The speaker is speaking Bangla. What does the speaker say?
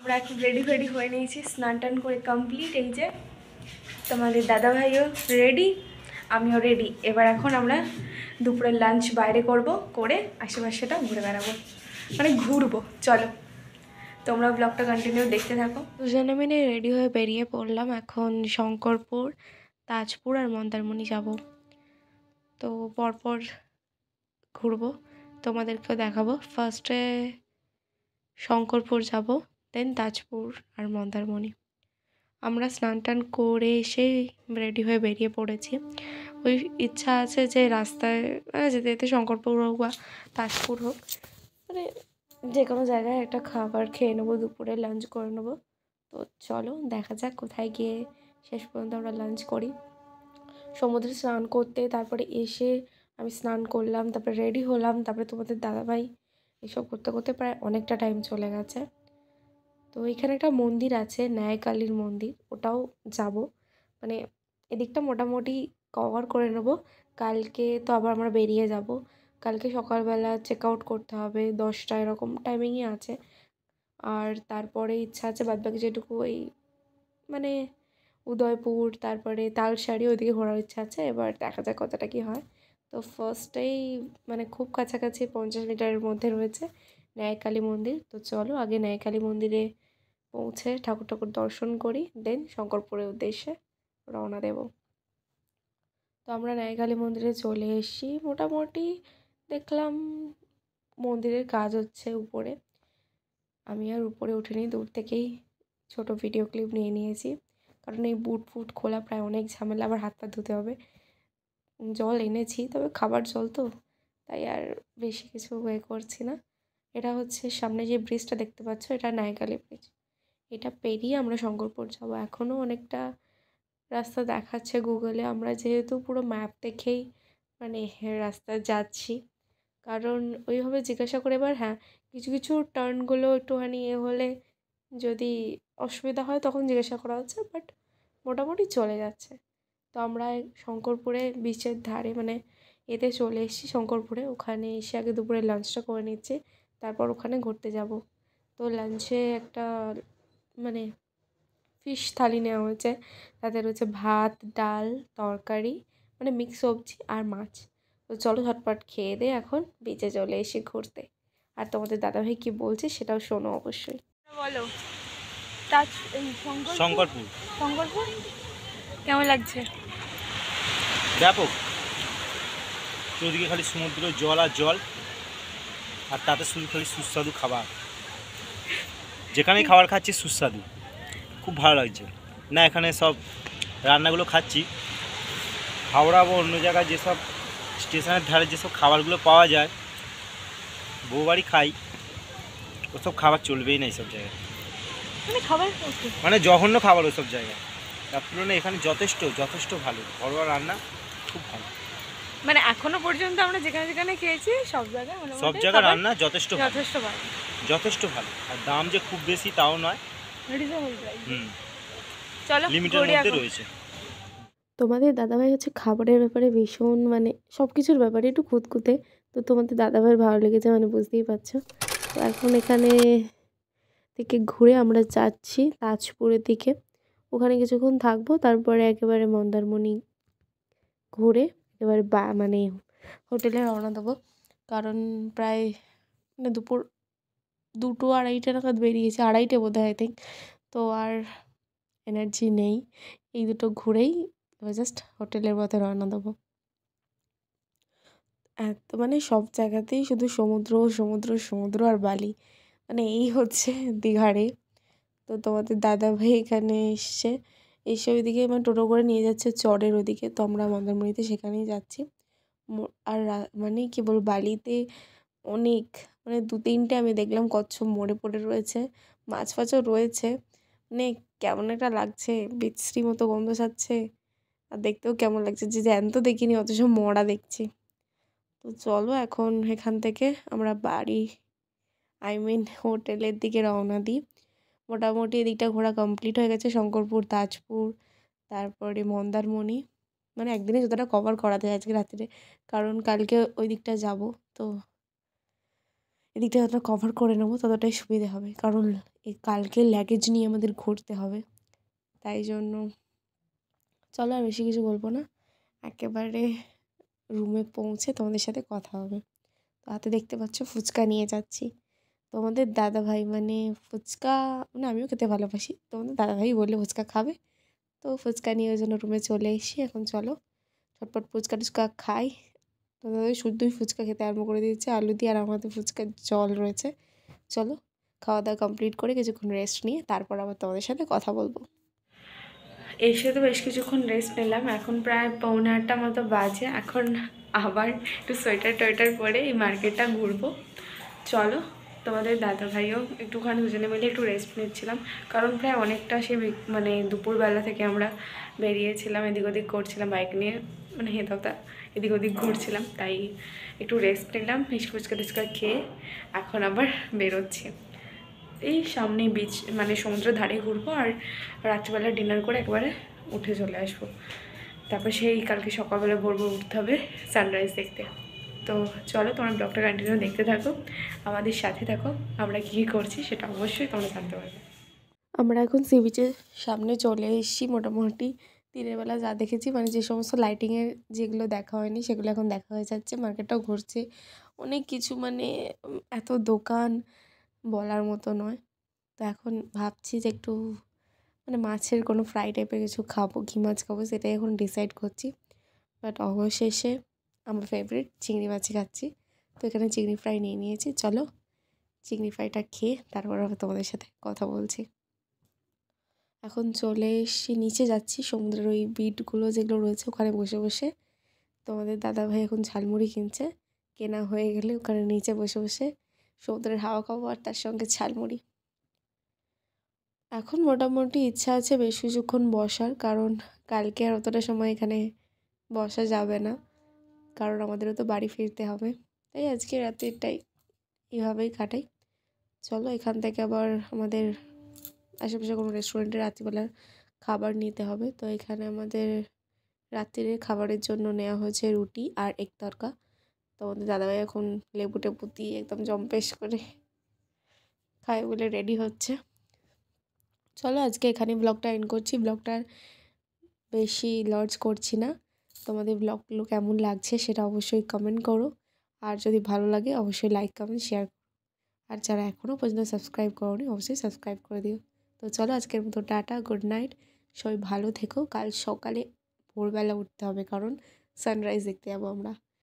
আমরা এখন রেডি হয়ে নিয়েছি, স্নান টান করে কমপ্লিট। এই যে তোমাদের দাদাভাইও রেডি, আমিও রেডি। এবার এখন আমরা দুপুরের লাঞ্চ বাইরে করে আশেপাশেটা ঘুরে বেড়াবো, মানে ঘুরবো। চলো তোমরা ব্লগটা কন্টিনিউ দেখতে থাকো। দুজনে মিলে রেডি হয়ে বেরিয়ে পড়লাম। এখন শঙ্করপুর, তাজপুর আর মন্দারমণি যাব। তো পরপর ঘুরবো, তোমাদেরকেও দেখাবো। ফার্স্টে শঙ্করপুর যাব, দেন তাজপুর আর মন্দারমণি। আমরা স্নান টান করে এসে রেডি হয়ে বেরিয়ে পড়েছি। ওই ইচ্ছা আছে যে রাস্তায় যেতে যেতে শঙ্করপুর হোক বা তাজপুর হোক, মানে যে কোনো জায়গায় একটা খাবার খেয়ে নেবো, দুপুরে লাঞ্চ করে নেবো। তো চলো দেখা যাক কোথায় গিয়ে শেষ পর্যন্ত আমরা লাঞ্চ করি। সমুদ্রে স্নান করতে তারপরে এসে আমি স্নান করলাম, তারপরে রেডি হলাম, তারপরে তোমাদের দাদাভাই, এসব করতে করতে প্রায় অনেকটা টাইম চলে গেছে। তো এখানে একটা মন্দির আছে, ন্যায়কালীর মন্দির, ওটাও যাব। মানে এদিকটা মোটামুটি কভার করে নেব। কালকে তো আবার আমরা বেরিয়ে যাব। কালকে সকালবেলা চেক আউট করতে হবে, 10টা এরকম টাইমিংই আছে। আর তারপরে ইচ্ছা আছে বাদবাকি যেটুকু ওই মানে উদয়পুর, তারপরে তালসারি, ওইদিকে ঘোরার ইচ্ছা আছে। এবার দেখা যাক কতটা কী হয়। তো ফার্স্টেই মানে খুব কাছাকাছি 50 মিটারের মধ্যে রয়েছে ন্যায়কালী মন্দির। তো চলো আগে ন্যায়কালী মন্দিরে পৌঁছে ঠাকুর ঠাকুর দর্শন করি, দেন শঙ্করপুরের উদ্দেশ্যে রওনা দেব। তো আমরা ন্যায়কালী মন্দিরে চলে এসেছি। মোটামুটি দেখলাম মন্দিরের কাজ হচ্ছে উপরে। আমি আর উপরে উঠিনি, দূর থেকেই ছোট ভিডিও ক্লিপ নিয়ে নিয়েছি, কারণ এই বুট ফুট খোলা প্রায় অনেক ঝামেলা, আবার হাত পা ধুতে হবে। জল এনেছি, তবে খাবার জল তো, তাই আর বেশি কিছু করছি না। এটা হচ্ছে সামনে যে ব্রিজটা দেখতে পাচ্ছ, এটা ন্যায়কালী ব্রিজ। এটা পেরিয়ে আমরা শঙ্করপুর যাব। এখনও অনেকটা রাস্তা দেখাচ্ছে গুগলে, আমরা যেহেতু পুরো ম্যাপ দেখেই মানে রাস্তা যাচ্ছি, কারণ ওইভাবে জিজ্ঞাসা করে এবার হ্যাঁ কিছু কিছু টার্নগুলো একটুখানি হলে যদি অসুবিধা হয় তখন জিজ্ঞাসা করা হচ্ছে, বাট মোটামুটি চলে যাচ্ছে। তো আমরা শঙ্করপুরে বিচের ধারে মানে এতে চলে এসেছি শঙ্করপুরে। ওখানে এসে আগে দুপুরে লাঞ্চটা করে নিচ্ছি, তারপর ওখানে ঘুরতে যাব। তো লাঞ্চে একটা মানে ফিশ থালি নেওয়া হয়েছে, তাতে রয়েছে ভাত, ডাল, তরকারি, মানে মিক্স সবজি আর মাছ। তো চলো ঝটপট খেয়ে দিয়ে এখন বিচে চলে এসে ঘুরতে। আর তোমাদের দাদাভাই কি বলছে সেটাও শোনো অবশ্যই। বলো শঙ্করপুর শঙ্করপুর কেমন লাগছে? ব্যাপক, চৌদিকে খালি সমুদ্র, জল আর জল, আর তাতে শুধু খালি সুস্বাদু খাবার। যেখানেই খাবার খাচ্ছি সুস্বাদু, খুব ভালো লাগছে। না এখানে সব রান্নাগুলো খাচ্ছি, হাওড়া বা অন্য জায়গায় যেসব স্টেশনের ধারে যেসব খাবারগুলো পাওয়া যায়, বউবাড়ি খাই, ওসব খাবার চলবেই না এইসব জায়গায়। মানে জঘন্য খাবার ওসব জায়গায়, তার তুলনায় এখানে যথেষ্ট যথেষ্ট ভালো ঘরোয়া রান্না, খুব ভালো। মানে এখনো পর্যন্ত আমরা যেখানে যেখানে খেয়েছি সব জায়গায় সব জায়গায় রান্না যথেষ্ট যথেষ্ট ভালো, যথেষ্ট ভালো। আর দাম যে খুব বেশি তাও নয়, চলো লিমিটের মধ্যে রয়েছে। তোমাদের দাদাভাই হচ্ছে খাবারের ব্যাপারে ভীষণ মানে সব কিছুর ব্যাপারে একটু খুঁতখুঁতে। তো তোমাদের দাদাভাইয়ের ভালো লেগেছে মানে বুঝতেই পারছো। তো এখন এখানে থেকে ঘুরে আমরা যাচ্ছি তাজপুরের দিকে, ওখানে কিছুক্ষণ থাকবো, তারপরে একেবারে মন্দারমণি ঘুরে একেবারে মানে হোটেলে রওনা দেবো। কারণ প্রায় মানে দুপুর 2-2-2:30 নাগাদ বেরিয়েছি, 2:30 বোধহয় আই থিঙ্ক। তো আর এনার্জি নেই, এই দুটো ঘুরেই এবার জাস্ট হোটেলের পথে রওনা দেবো। তো মানে সব জায়গাতেই শুধু সমুদ্র সমুদ্র সমুদ্র আর বালি, মানে এই হচ্ছে দীঘারে। তো তোমাদের দাদাভাই এখানে এসে ওইদিকে মানে টোটো করে নিয়ে যাচ্ছে চরের ওদিকে। তো আমরা মন্দারমণিতে সেখানেই যাচ্ছি। আর মানে কী বলবো, বালিতে অনেক মানে 2-3টে আমি দেখলাম কচ্ছপ মরে পড়ে রয়েছে, মাছ ফাছও রয়েছে। মানে কেমন একটা লাগছে, বিশ্রী মতো গন্ধ ছাড়ছে, আর দেখতেও কেমন লাগছে যে জ্যান্ত দেখিনি অথচ মরা দেখছি। তো চলো এখন এখান থেকে আমরা বাড়ি হোটেলের দিকে রওনা দিই। মোটামুটি এদিকটা ঘোরা কমপ্লিট হয়ে গেছে, শঙ্করপুর, তাজপুর, তারপরে মন্দারমণি। মানে একদিনে যতটা কভার করা যায় আজকে রাত্রে, কারণ কালকে ওই দিকটা যাব। তো এদিকটা যতটা কভার করে নেবো ততটাই সুবিধে হবে, কারণ এই কালকে লাগেজ নিয়ে আমাদের ঘুরতে হবে, তাই জন্য চলো আর বেশি কিছু বলবো না, একেবারে রুমে পৌঁছে তোমাদের সাথে কথা হবে। তো হাতে দেখতে পাচ্ছ ফুচকা নিয়ে যাচ্ছি। তোমাদের দাদাভাই মানে ফুচকা, মানে আমিও খেতে ভালোবাসি, তোমাদের দাদাভাই বললে ফুচকা খাবে, তো ফুচকা নিয়ে ওই জন্য রুমে চলে এসেছি। এখন চলো ঝটপট ফুচকা টুচকা খাই। তোমাদের শুদ্ধই ফুচকা খেতে আরম্ভ করে দিয়েছে আলু দিয়ে, আর আমাদের ফুচকার জল রয়েছে। চলো খাওয়া দাওয়া কমপ্লিট করে কিছুক্ষণ রেস্ট নিয়ে তারপর আবার তোমাদের সাথে কথা বলবো। এসে তো বেশ কিছুক্ষণ রেস্ট নিলাম, এখন প্রায় 7:45 মতো বাজে। এখন আবার একটু সোয়েটার টোয়েটার পরে এই মার্কেটটা ঘুরবো। চলো তোমাদের দাদাভাইও একটুখানি দুজনে মিলে একটু রেস্ট নিচ্ছিলাম, কারণ প্রায় অনেকটা সে মানে দুপুরবেলা থেকে আমরা বেরিয়েছিলাম, এদিক ওদিক করছিলাম বাইক নিয়ে, মানে হেঁটে এদিক ওদিক ঘুরছিলাম, তাই একটু রেস্ট নিলাম, মিষ্টি ফুচকা টুচকা খেয়ে এখন আবার বেরোচ্ছি। এই সামনে বিচ মানে সমুদ্রের ধারে ঘুরবো, আর রাত্রিবেলা ডিনার করে একবারে উঠে চলে আসবো। তারপর সেই কালকে সকালবেলা ভোর ভোর উঠতে হবে সানরাইজ দেখতে। তো চলো তোমরা ব্লগটা কন্টিনিউ দেখতে থাকো, আমাদের সাথে থাকো, আমরা কী কী করছি সেটা অবশ্যই তোমরা জানতে পারবে। আমরা এখন সি বিচের সামনে চলে এসেছি। মোটামুটি দিনের বেলা যা দেখেছি, মানে যে সমস্ত লাইটিংয়ের যেগুলো দেখা হয়নি সেগুলো এখন দেখা হয়ে যাচ্ছে। মার্কেটটাও ঘুরছে, অনেক কিছু, মানে এত দোকান বলার মতো নয়। তো এখন ভাবছি যে একটু মানে মাছের কোনো ফ্রাই টাইপের কিছু খাবো, ঘি মাছ খাবো, সেটাই এখন ডিসাইড করছি। বাট অবশেষে আমার ফেভারিট চিংড়ি মাছই খাচ্ছি, তো এখানে চিংড়ি ফ্রাই নিয়ে নিয়েছি। চলো চিংড়ি ফ্রাইটা খেয়ে তারপর আবার তোমাদের সাথে কথা বলছি। এখন চলে এসেছি, নিচে যাচ্ছি, সমুদ্রের ওই বিটগুলো যেগুলো রয়েছে ওখানে বসে বসে তোমাদের দাদাভাই এখন ঝালমুড়ি কিনছে। কেনা হয়ে গেলে ওখানে নিচে বসে বসে সমুদ্রের হাওয়া খাবো আর তার সঙ্গে ঝালমুড়ি। এখন মোটামুটি ইচ্ছা আছে বেশ কিছুক্ষণ বসার, কারণ কালকে আর অতটা সময় এখানে বসা যাবে না, কারণ আমাদেরও তো বাড়ি ফিরতে হবে। তাই আজকে রাতেরটাই এভাবেই কাটাই। চলো এখান থেকে আবার আমাদের আশেপাশে কোনো রেস্টুরেন্টে রাত্রিবেলার খাবার নিতে হবে। তো এখানে আমাদের রাত্রিরের খাবারের জন্য নেওয়া হয়েছে রুটি আর এগ তরকা। তো আমাদের দাদাভাই এখন লেবু টেবু দিয়ে একদম জম্পেশ করে খায় বলে রেডি হচ্ছে। চলো আজকে এখানে ব্লগটা এন্ড করছি, ব্লগটা বেশি লজ করছি না। তোমাদের ব্লগগুলো কেমন লাগছে সেটা অবশ্যই কমেন্ট করো, আর যদি ভালো লাগে অবশ্যই লাইক কমেন্ট শেয়ার, আর যারা এখনও পর্যন্ত সাবস্ক্রাইব করোনি অবশ্যই সাবস্ক্রাইব করে দিও। তো চলো আজকের মতো টাটা, গুড নাইট, সবাই ভালো থেকো। কাল সকালে ভোরবেলা উঠতে হবে, কারণ সানরাইজ দেখতে যাবো আমরা।